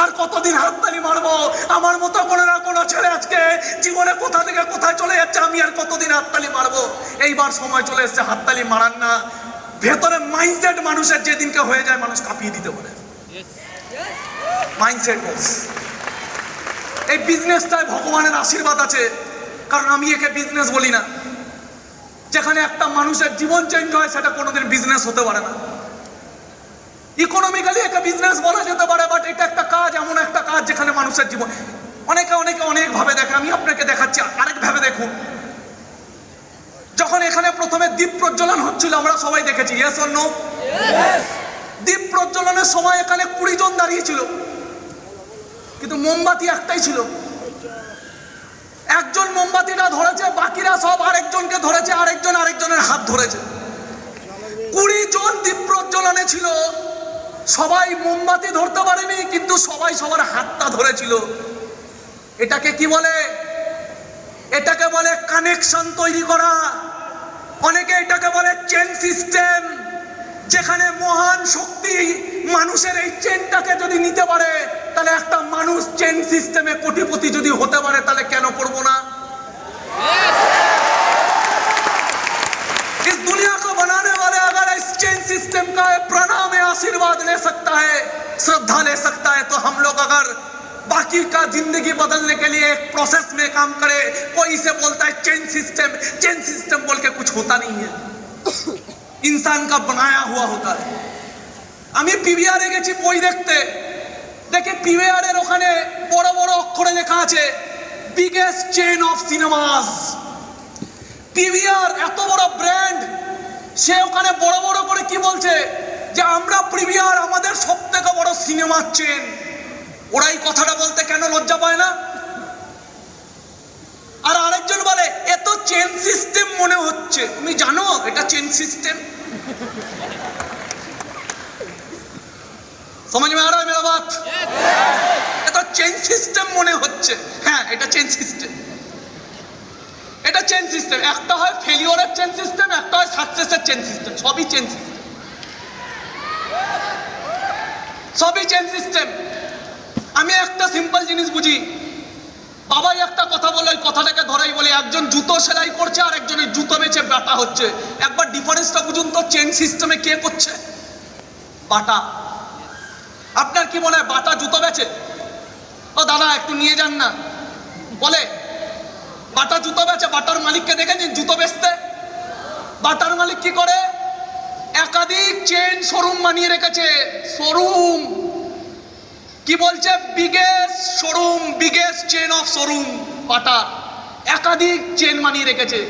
আর কতদিন হাততালি মারবো, আমার মতো কোনো না কোনো ছেলে আজকে জীবনে কোথা থেকে কোথায় চলে যাচ্ছে, আমি আর কতদিন হাততালি মারবো। এইবার সময় চলে এসেছে হাততালি মারার না। ভেতরে মাইন্ডসেট মানুষের যেদিনকে হয়ে যায় মানুষ কাঁপিয়ে দিতে পারে, মাইন্ডসেট। এই বিজনেসটায় ভগবানের আশীর্বাদ আছে, কারণ আমি একে বিজনেস বলি না। যেখানে একটা মানুষের জীবন চেঞ্জ হয় সেটা কোনোদিন বিজনেস হতে পারে না। ইকোনমিক্যালি একে বিজনেস বলা যেতে পারে, বাট এটা একটা কাজ, এমন একটা কাজ যেখানে মানুষের জীবন অনেকে অনেকে অনেক ভাবে দেখে। আমি আপনাকে দেখাচ্ছি আরেক ভাবে দেখুন। যখন এখানে প্রথমে দীপ প্রজ্বলন হচ্ছিল আমরা সবাই দেখেছি, ইয়েস অর নো? দীপ প্রজ্বলনের সময় এখানে 20 জন দাঁড়িয়েছিল, কিন্তু মোমবাতি একটাই ছিল। একজন মোমবাতিটা ধরেছে, বাকিরা সব আরেকজনকে ধরেছে, আরেকজনের হাত ধরেছে। 20 জন দীপ প্রজ্বলনে ছিল, সবাই মোমবাতি ধরতে পারেনি, কিন্তু সবাই সবার হাতটা ধরেছিল। এটাকে কি বলে? এটাকে বলে কানেকশন তৈরি করা। অনেকে এটাকে বলে চেন সিস্টেম, যেখানে মহান শক্তি মানুষের এই চেনটাকে যদি নিতে পারে, তাহলে একটা মানুষ চেন সিস্টেমে কোটিপতি যদি হতে পারে, তাহলে কেন করব না? इस दुनिया को बनाने वाले अगर इस चेन सिस्टम का प्रणाम आशीर्वाद ले सकता है, श्रद्धा ले सकता है, तो हम लोग अगर बाकी का जिंदगी बदलने के लिए एक प्रोसेस में काम करे। कोई इसे बोलता है चेन सिस्टम बोल के कुछ होता नहीं है, इंसान का बनाया हुआ होता है। আমি পিভিআরে গেছি বই দেখতে, দেখে পিভিআরের ওখানে বড় বড় অক্ষরে লেখা আছে biggest chain of cinemas. PVR এত বড় ব্র্যান্ড, সে ওখানে বড় বড় করে কি বলছে যে আমরা পিভিআর আমাদের সবথেকে বড় সিনেমার চেন। ওরা এই কথাটা বলতে কেন লজ্জা পায় না? আর আরেকজন বলে এ তো চেন সিস্টেম মনে হচ্ছে। তুমি জানো এটা চেন সিস্টেম? समझ में आ रहा है मेरा बात? ये तो चेन सिस्टम মনে হচ্ছে। হ্যাঁ, এটা চেন সিস্টেম। এটা চেন সিস্টেম। একটা হয় ফেলিওরের চেন সিস্টেম, একটা হয় সাকসেসের চেন সিস্টেম। সবই চেন সিস্টেম, সবই চেন সিস্টেম। আমি একটা সিম্পল জিনিস বুঝি। বাবাই একটা কথা বলে, ওই কথাটাকে ধরাই বলে, একজন জুতো সেলাই করছে আর একজনের জুতো বেচে বাটা হচ্ছে। একবার ডিফারেন্সটা বুঝুন তো, চেন সিস্টেমে কে করছে? বাটা। আপনার কি মনে হয় বাটা জুতো বেচে? ও দাদা একটু নিয়ে যান না, বলে বাটা জুতো বেচে। বাটার মালিককে দেখেছেন জুতো বেচতে? বাটার মালিক কি করে? একাধিক চেন শোরুম বানিয়ে রেখেছে। শোরুম কি বলছে? Biggest showroom, biggest chain of showroom. Bata একাধিক চেন বানিয়ে রেখেছে।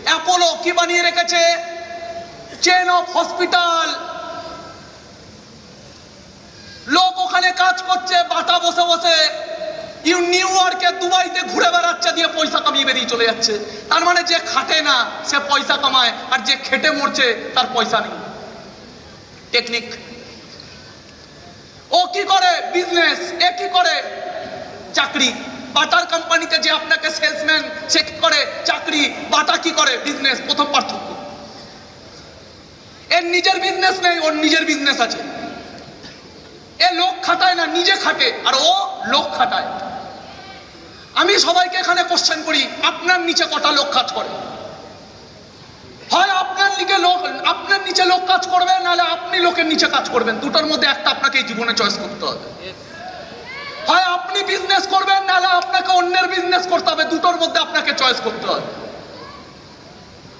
অ্যাপোলো কি বানিয়ে রেখেছে? Chain of hospital. লোক ওখানে কাজ করছে, বাটা বসে বসে নিউ ইয়র্কে, দুবাইতে ঘুরে বেড়াচ্ছে, দিয়ে পয়সা কামিয়ে বেরিয়ে চলে যাচ্ছে। তার মানে যে খাটে না সে পয়সা কামায়, আর যে খেটে মরছে তার পয়সা নেই। টেকনিক। ও কি করে? বিজনেস। এ কি করে? চাকরি। বাটার কোম্পানিতে যে আপনাকে সেলসম্যান, সে কি করে? চাকরি। বাটা কি করে? বিজনেস। প্রথম পার্থক্য। এর নিজের বিজনেস নেই, ওর নিজের বিজনেস আছে। এ লোক খাটায় না, নিজে খাটে, আর ও লোক খাটায়। আমি সবাইকে এখানে কোশ্চেন করি, আপনার নিচে কটা লোক কাজ করে? হয় আপনার নিচে লোক কাজ করবে, নাহলে আপনি লোকের নিচে কাজ করবেন। দুটোর মধ্যে একটা আপনাকে এই জীবনে চয়েস করতে হবে। হয় আপনি বিজনেস করবেন, নাহলে আপনাকে অন্যের বিজনেস করতে হবে। দুটোর মধ্যে আপনাকে চয়েস করতে হবে।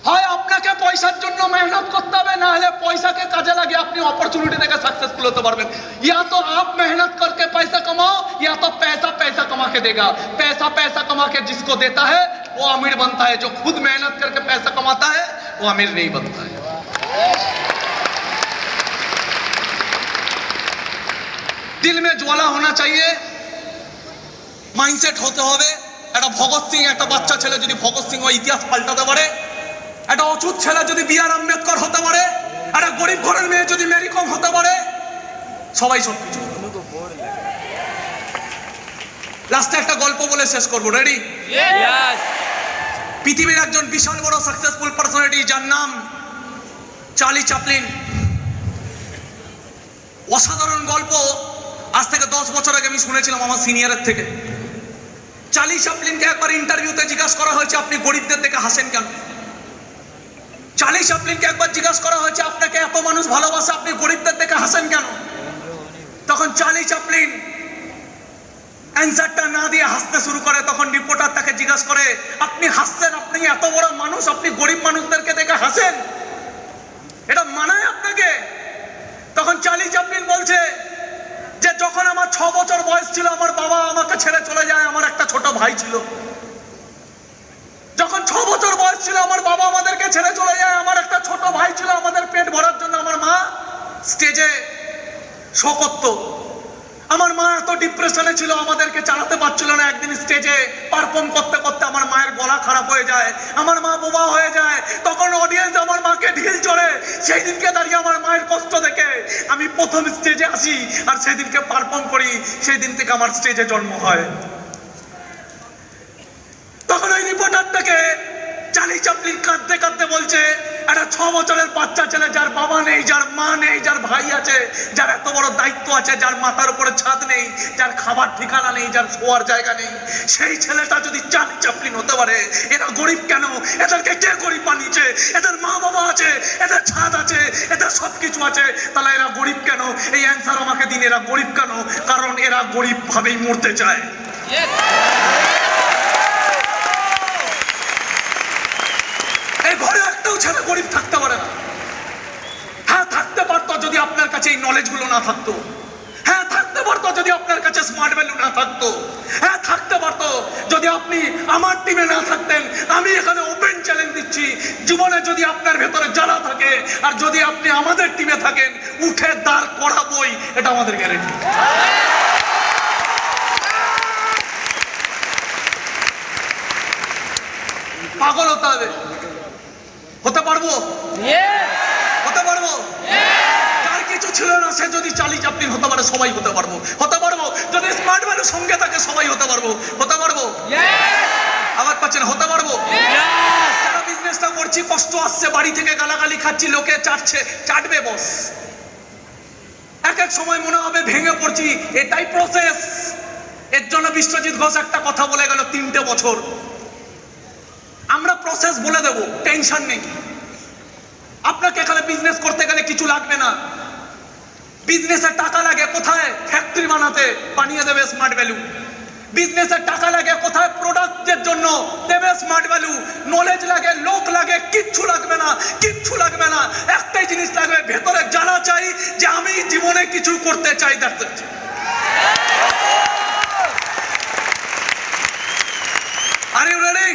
হয় আপনাকে পয়সার জন্য মেহনত করতে হবে, না হলে পয়সাকে কাজে লাগিয়ে আপনি অপরচুনিটি থেকে সাকসেসফুল হতে পারবেন। या तो आप मेहनत करके पैसा कमाओ, या तो पैसा पैसा कमा के देगा। पैसा पैसा कमा के जिसको देता है वो अमीर बनता है, जो खुद मेहनत करके पैसा कमाता है वो अमीर नहीं बनता है। दिल में ज्वाला होना चाहिए, মাইন্ডসেট হতে হবে। একটা ভগৎ সিং, একটা বাচ্চা ছেলে যদি ভগৎ সিং ওই ইতিহাস পাল্টাতে পারে, একটা অচুত ছেলে যদি বি.আর. আম্বেদকর হতে পারে, একটা গরিব ঘরের মেয়ে যদি মেরি কম হতে পারে, সবাই সবকিছু। লাস্টে একটা গল্প বলে শেষ করবো। রেডি? পৃথিবীর একজন বিশাল বড় সাকসেসফুল পার্সোনালিটি, যার নাম চার্লি চ্যাপলিন। অসাধারণ গল্প। আজ থেকে 10 বছর আগে আমি শুনেছিলাম আমার সিনিয়রের থেকে। চার্লি চ্যাপলিনকে একবার ইন্টারভিউতে জিজ্ঞাসা করা হয়েছে, আপনি গরিবদের দেখে হাসেন কেন? চার্লি চ্যাপলিনকে একবার জিজ্ঞাসা করা হয়েছে, আপনাকে এত মানুষ ভালোবাসে, আপনি গরিবদের দেখে হাসেন কেন? তখন চার্লি চ্যাপলিন অ্যান্সারটা না দিয়ে হাসতে শুরু করে। তখন রিপোর্টার তাকে জিজ্ঞাসা করে, আপনি হাসছেন, আপনি এত বড় মানুষ, আপনি গরিব মানুষদেরকে দেখে হাসেন, এটা মানায় আপনাকে? তখন চার্লি চ্যাপলিন বলছে যে যখন আমার 6 বছর বয়স ছিল, আমার বাবা আমাকে ছেড়ে চলে যায়, আমার একটা ছোট ভাই ছিল। যখন 6 বছর বয়স ছিল, আমার বাবা আমাদেরকে ছেড়ে চলে যায়, আমার একটা ছোট ভাই ছিল। আমাদের পেট ভরার জন্য আমার মা স্টেজে শো করতো। আমার মা এত ডিপ্রেশনে ছিল, আমাদেরকে চালাতে পারছিল না। একদিন স্টেজে পারফর্ম করতে করতে আমার মায়ের গলা খারাপ হয়ে যায়, আমার মা বোবা হয়ে যায়। তখন অডিয়েন্স আমার মাকে ঢিল চড়ে। সেই দিনকে দাঁড়িয়ে আমার মায়ের কষ্ট দেখে আমি প্রথম স্টেজে আসি আর সেই দিনকে পারফর্ম করি। সেই দিন থেকে আমার স্টেজে জন্ম হয়। তখন ওই রিপোর্টারটাকে চার্লি চ্যাপলিন কাঁদতে কাঁদতে বলছে, একটা 6 বছরের বাচ্চা ছেলে, যার বাবা নেই, যার মা নেই, যার ভাই আছে, যার এত বড় দায়িত্ব আছে, যার মাথার উপরে ছাদ নেই, যার খাবার ঠিকানা নেই, যার শোয়ার জায়গা নেই, সেই ছেলেটা যদি চার্লি চ্যাপলিন হতে পারে, এরা গরিব কেন? এদেরকে কে গরিব বানিয়েছে? এদের মা বাবা আছে, এদের ছাদ আছে, এদের সবকিছু আছে, তাহলে এরা গরিব কেন? এই অ্যান্সার আমাকে দিন, এরা গরিব কেন? কারণ এরা গরিব ভাবেই মরতে চায়। এই ঘরে একটাও ছেলে গরিব থাকতে পারে না। হ্যাঁ, থাকতে পারতো যদি আপনার কাছে এই নলেজ গুলো না থাকতো। হ্যাঁ, থাকতে পারতো যদি আপনার কাছে স্মার্ট ভ্যালু না থাকতো। হ্যাঁ, থাকতে পারতো যদি আপনি আমার টিমে না থাকতেন। আমি এখানে ওপেন চ্যালেঞ্জ দিচ্ছি, জীবনে যদি আপনার ভেতরে জ্বালা থাকে আর যদি আপনি আমাদের টিমে থাকেন, উঠে দাঁড় করাবোই, এটা আমাদের গ্যারেন্টি। পাগল হতে হবে, হতে পারবো, হতে পারবো। যার কিছু ছিল না সে যদি চার্লি চ্যাপলিন হতে পারে, সবাই হতে পারবো, হতে পারবো। যদি স্মার্ট ভ্যালু সঙ্গে থাকে, সবাই হতে পারবো, হতে পারবো। আবার পাচ্ছেন, হতে পারবো। যারা বিজনেসটা করছি, কষ্ট আসছে, বাড়ি থেকে গালাগালি খাচ্ছি, লোকে চাটবে বস। এক এক সময় মনে হবে ভেঙে পড়ছি, এটাই প্রসেস। এর জন্য বিশ্বজিৎ ঘোষ একটা কথা বলে গেল, 3টে বছর। আমরা প্রসেস বলে দেব, টেনশন নেই। আপনাকে এখানে বিজনেস করতে গেলে কিছু লাগবে না। বিজনেসের টাকা লাগে কোথায়? ফ্যাক্টরি বানাতে, বানিয়ে দেবে স্মার্ট ভ্যালু। বিজনেসের টাকা লাগে কোথায়? প্রোডাক্টের জন্য, দেবে স্মার্ট ভ্যালু। নলেজ লাগে, লোক লাগে, কিচ্ছু লাগবে না, কিচ্ছু লাগবে না। একটাই জিনিস লাগবে, ভেতরে জানা চাই যে আমি জীবনে কিছু করতে চাই। Are you ready?